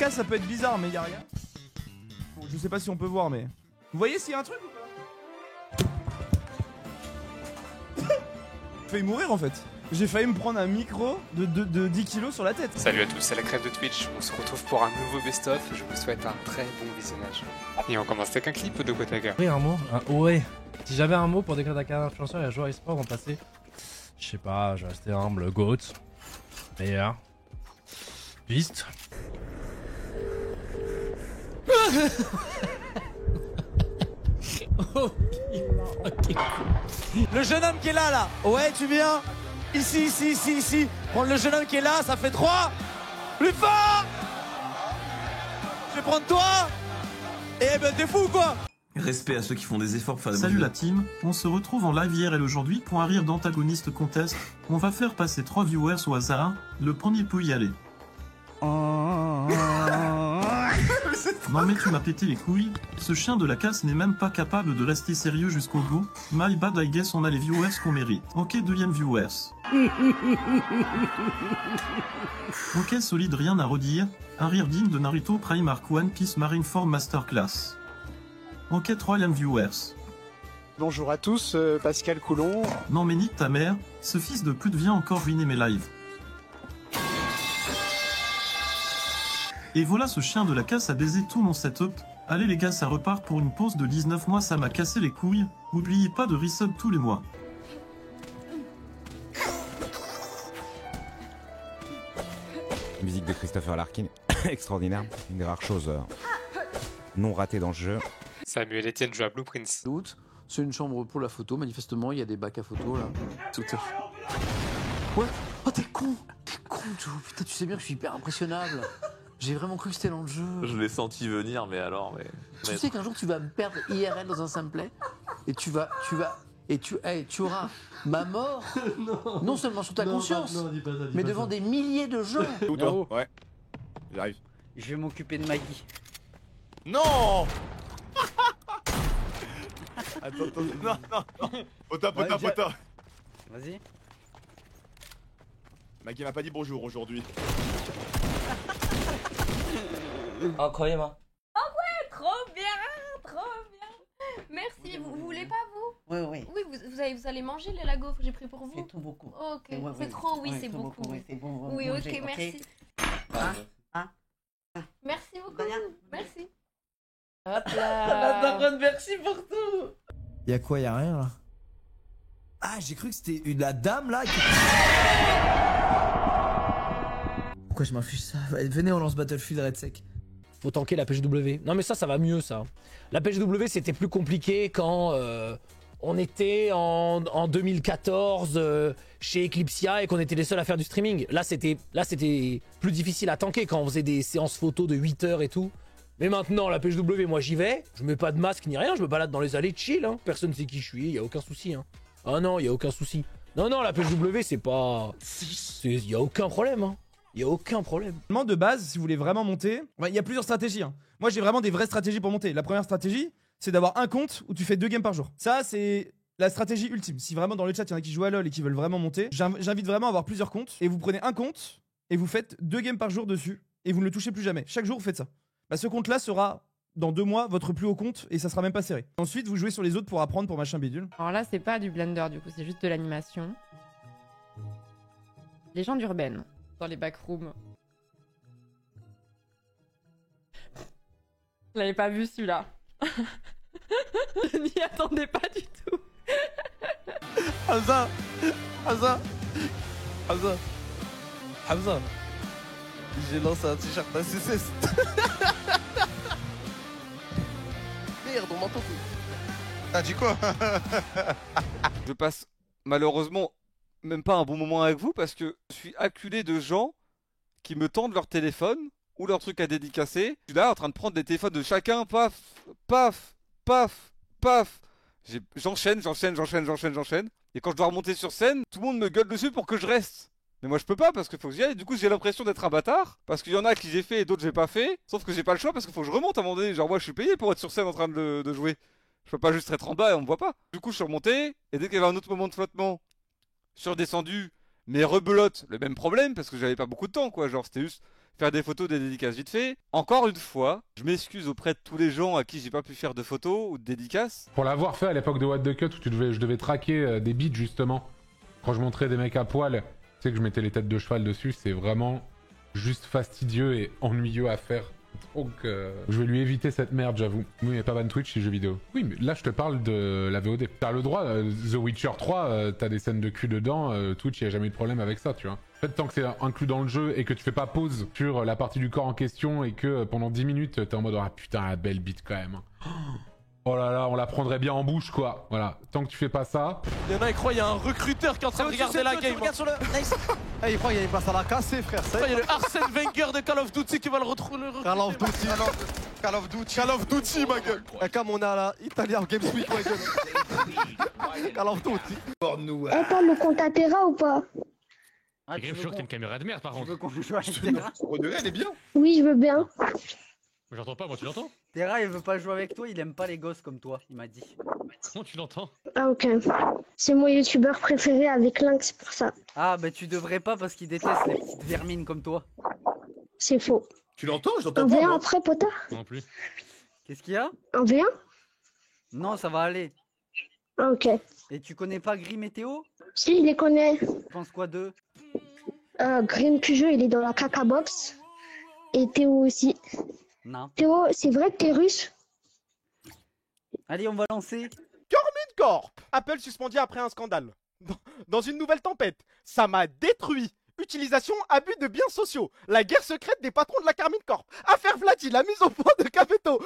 2K ça peut être bizarre mais y'a rien. Bon, je sais pas si on peut voir mais... Vous voyez s'il y a un truc ou pas? J'ai failli mourir en fait. J'ai failli me prendre un micro de 10 kilos sur la tête. Salut à tous, c'est la crève de Twitch. On se retrouve pour un nouveau best-of. Je vous souhaite un très bon visionnage. Et on commence avec un clip de Gotaga. Oui, un mot. Ouais. Si j'avais un mot pour décrire ta carrière d'influenceur et un joueur e-sport dans le passé, je sais pas, je vais rester humble. GOAT. Meilleur. Piste. Le jeune homme qui est là, ouais, tu viens. Ici. Prendre le jeune homme qui est là, ça fait 3. Plus fort. Je vais prendre toi. Et ben t'es fou quoi. Respect à ceux qui font des efforts pour faire des Salut la team, on se retrouve en live IRL aujourd'hui pour un rire d'antagoniste contest. On va faire passer 3 viewers au hasard, le premier peut y aller. Non mais tu m'as pété les couilles, ce chien de la casse n'est même pas capable de rester sérieux jusqu'au bout. My bad, I guess on a les viewers qu'on mérite. Ok, deuxième viewers. Ok, solide, rien à redire. Un rire digne de Naruto Primark One Piece Marineford Masterclass. Ok, troisième viewers. Bonjour à tous, Pascal Coulon. Non mais nique ta mère, ce fils de pute vient encore ruiner mes lives. Et voilà, ce chien de la casse a baisé tout mon setup. Allez les gars, ça repart pour une pause de 19 mois, ça m'a cassé les couilles. N'oubliez pas de resub tous les mois. Musique de Christopher Larkin, extraordinaire, une des rares choses non ratées dans le jeu. Samuel Etienne joue à Blueprints. C'est une chambre pour la photo, manifestement il y a des bacs à photo là. Tout à fait. Ouais. Oh t'es con, Joe. Putain, tu sais bien que je suis hyper impressionnable. J'ai vraiment cru que c'était dans le jeu. Je l'ai senti venir, mais alors, Tu sais qu'un jour tu vas me perdre IRL dans un simplet et tu auras ma mort, non seulement sur ta conscience, mais devant des milliers de gens. Où toi? Ouais, j'arrive. Je vais m'occuper de Maggie. Non. Attends, non. Pota. Vas-y. Maggie m'a pas dit bonjour aujourd'hui. Incroyable. Oh ouais, trop bien. Merci, vous voulez pas vous? Oui. Oui, vous allez manger la gaufre que j'ai pris pour vous? C'est tout beaucoup. Ok, c'est trop, oui, c'est beaucoup. C'est bon. Oui, ok, merci. Merci beaucoup, merci. Hop là. Merci pour tout. Y'a quoi, y'a rien là? Ah, j'ai cru que c'était la dame là qui... Pourquoi je m'inflige ça? Venez, on lance Battlefield Red Sec. Faut tanker la PGW. Non mais ça va mieux ça. La PGW c'était plus compliqué quand on était en 2014 chez Eclipsia et qu'on était les seuls à faire du streaming. Là c'était plus difficile à tanker quand on faisait des séances photos de 8 heures et tout. Mais maintenant la PGW, moi j'y vais, je mets pas de masque ni rien, je me balade dans les allées chill, hein. Personne sait qui je suis, y a aucun souci. Hein. Ah non, y a aucun souci. Non, la PGW c'est pas... Y a aucun problème, hein. Y a aucun problème. De base, si vous voulez vraiment monter, il y a plusieurs stratégies. Hein. Moi, j'ai vraiment des vraies stratégies pour monter. La première stratégie, c'est d'avoir un compte où tu fais 2 games par jour. Ça, c'est la stratégie ultime. Si vraiment dans le chat, il y en a qui jouent à LoL et qui veulent vraiment monter, j'invite vraiment à avoir plusieurs comptes. Et vous prenez un compte et vous faites 2 games par jour dessus. Et vous ne le touchez plus jamais. Chaque jour, vous faites ça. Bah, ce compte-là sera, dans 2 mois, votre plus haut compte et ça sera même pas serré. Ensuite, vous jouez sur les autres pour apprendre pour machin bidule. Alors là, c'est pas du Blender, du coup, c'est juste de l'animation. Légende urbaine, dans les backrooms. Je l'avais pas vu celui-là. Je n'y attendais pas du tout. Hamza. J'ai lancé un t-shirt ACC. Merde, on m'entend plus. T'as dit quoi? Je passe malheureusement même pas un bon moment avec vous parce que je suis acculé de gens qui me tendent leur téléphone ou leur truc à dédicacer. Je suis là en train de prendre des téléphones de chacun, paf. J'enchaîne. Et quand je dois remonter sur scène, tout le monde me gueule dessus pour que je reste. Mais moi je peux pas parce qu'il faut que j'y aille. Du coup j'ai l'impression d'être un bâtard. Parce qu'il y en a qui j'ai fait et d'autres j'ai pas fait. Sauf que j'ai pas le choix parce qu'il faut que je remonte à un moment donné. Genre moi je suis payé pour être sur scène en train de jouer. Je peux pas juste être en bas et on me voit pas. Du coup je suis remonté. Et dès qu'il y avait un autre moment de flottement, je suis redescendu. Mais rebelote, le même problème parce que j'avais pas beaucoup de temps quoi. Genre c'était juste... faire des photos, des dédicaces vite fait. Encore une fois, je m'excuse auprès de tous les gens à qui j'ai pas pu faire de photos ou de dédicaces. Pour l'avoir fait à l'époque de What the Cut où je devais traquer des beats justement, quand je montrais des mecs à poil, tu sais que je mettais les têtes de cheval dessus, c'est vraiment juste fastidieux et ennuyeux à faire. Donc je vais lui éviter cette merde, j'avoue. Oui, mais pas ban Twitch, c'est jeux vidéo. Oui, mais là je te parle de la VOD. T'as le droit, The Witcher 3, t'as des scènes de cul dedans, Twitch, y a jamais eu de problème avec ça, tu vois. En fait, tant que c'est inclus dans le jeu et que tu fais pas pause sur la partie du corps en question et que pendant 10 minutes t'es en mode ah putain, la belle bite quand même. Oh là là, on la prendrait bien en bouche quoi. Voilà, tant que tu fais pas ça. Il y en a, ils croient qu'il y a un recruteur qui est en train de regarder la game. Regarde sur le. Nice. Il croit qu'il y a une place à la casser, frère. Il y a le Arsène Wenger de Call of Duty qui va le retrouver. Call of Duty. Call of Duty. Call of Duty, ma gueule. Et comme on a là, Italien Games Week, ma gueule. Call of Duty. Attends, le compte à Terra ou pas? Ah, je suis sûr que t'as une caméra de merde par contre. Tu veux qu'on joue à Terra? Elle est bien. Oui, je veux bien. J'entends pas, moi tu l'entends? Terra, il veut pas jouer avec toi, il aime pas les gosses comme toi, il m'a dit. Comment tu l'entends? Ah ok. C'est mon youtubeur préféré avec Lynx, c'est pour ça. Ah bah tu devrais pas parce qu'il déteste les petites vermines comme toi. C'est faux. Tu l'entends? Je l'entends pas. En V1 après, potard? Non plus. Qu'est-ce qu'il y a? En V1? Non, ça va aller. Ah ok. Et tu connais pas Gris Météo? Si, il les connaît. Tu penses quoi d'eux? Green Pujeux, il est dans la caca box. Et Théo aussi. Non. Théo, c'est vrai que t'es russe? Allez, on va lancer. Carmine Corp. Apple suspendu après un scandale. Dans une nouvelle tempête. Ça m'a détruit. Utilisation, abus de biens sociaux. La guerre secrète des patrons de la Carmine Corp. Affaire Vladi, la mise au point de Capetto.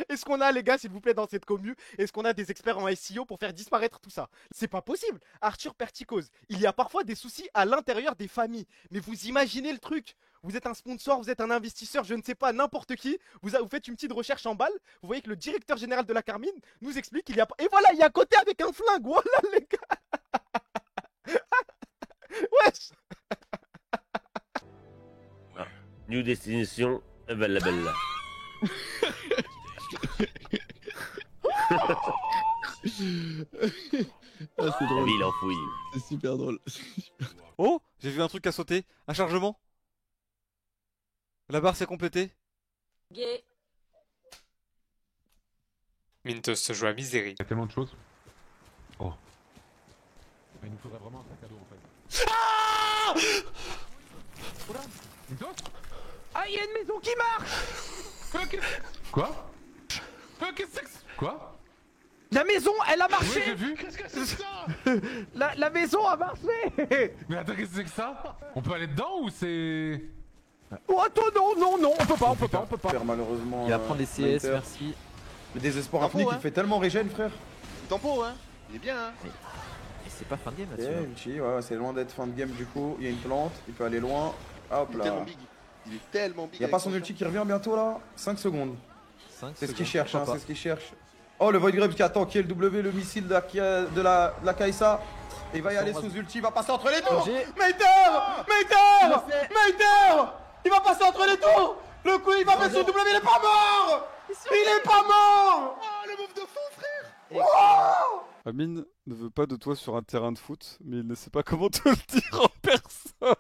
Est-ce qu'on a, les gars, s'il vous plaît, dans cette commu, est-ce qu'on a des experts en SEO pour faire disparaître tout ça? C'est pas possible. Arthur Perticose, il y a parfois des soucis à l'intérieur des familles. Mais vous imaginez le truc? Vous êtes un sponsor, vous êtes un investisseur, je ne sais pas, n'importe qui. Vous faites une petite recherche en balle. Vous voyez que le directeur général de la Carmine nous explique qu'il y a... Et voilà, il est à côté avec un flingue. Voilà, les gars. Wesh. New destination, bella bella. Ah, c'est drôle. Ville enfouie. C'est super drôle. Oh, j'ai vu un truc à sauter. Un chargement. La barre s'est complétée. Gay. Mintos se joue à Misery. Il y a tellement de choses. Oh. Il nous faudrait vraiment un sac à dos en fait. Ah! Mintos? Ah, il y a une maison qui marche! Quoi? Qu'est-ce que c'est? Quoi? La maison, elle a marché! Oui, j'ai vu. Qu'est-ce que c'est ça? la maison a marché! Mais attends, qu'est-ce que c'est que ça? On peut aller dedans ou c'est... Oh attends, non, on peut pas. Malheureusement. Il va prendre les CS, merci. Le désespoir infini qui fait tellement régène, frère. Tempo, hein. Il est bien, hein. Mais c'est pas fin de game Ok, là-dessus. Ulti, ouais, c'est loin d'être fin de game du coup. Il y a une plante, il peut aller loin. Hop là. Il est tellement big. Il y a pas son ulti qui revient bientôt là? 5 secondes. 5 C'est ce qu'il cherche, hein, c'est ce qu'il cherche. Oh, le Void Grubs qui attend, qui est le W, le missile de la Kaisa. Et il va y aller sous ulti, il va passer entre les tours. Mater! Il va passer entre les tours. Le coup, il va mettre son W, il est pas mort. Il est pas mort. Oh, le move de fou, frère. Oh Amine ne veut pas de toi sur un terrain de foot, mais il ne sait pas comment te le dire en personne.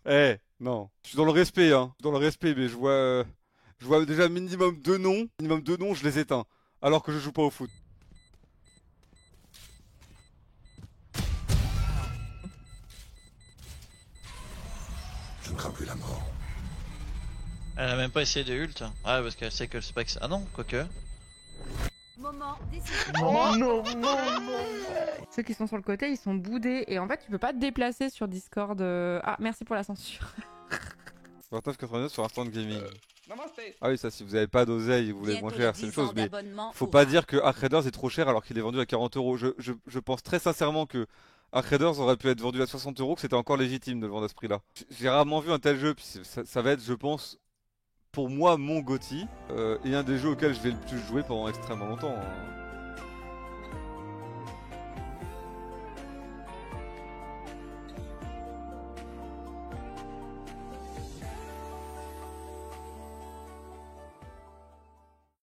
Eh, non. Je suis dans le respect, hein. Je suis dans le respect, mais je vois déjà minimum 2 noms. Minimum 2 noms, je les éteins. Alors que je joue pas au foot. Je ne crains plus la mort. Elle a même pas essayé de ult. Ouais, parce qu'elle sait que le spec. Ah non, quoique. Moment Non. Ceux qui sont sur le côté, ils sont boudés et en fait, tu peux pas te déplacer sur Discord. Ah, merci pour la censure. 29,89 sur Instant Gaming. Ah oui, ça, si vous avez pas d'oseille et vous voulez moins cher, c'est une chose, mais faut pas dire que Arc Raiders est trop cher alors qu'il est vendu à 40 €. Je pense très sincèrement que Arc Raiders aurait pu être vendu à 60 €, que c'était encore légitime de le vendre à ce prix-là. J'ai rarement vu un tel jeu, puis ça va être, je pense, pour moi, mon GOTY, et un des jeux auxquels je vais le plus jouer pendant extrêmement longtemps. Hein.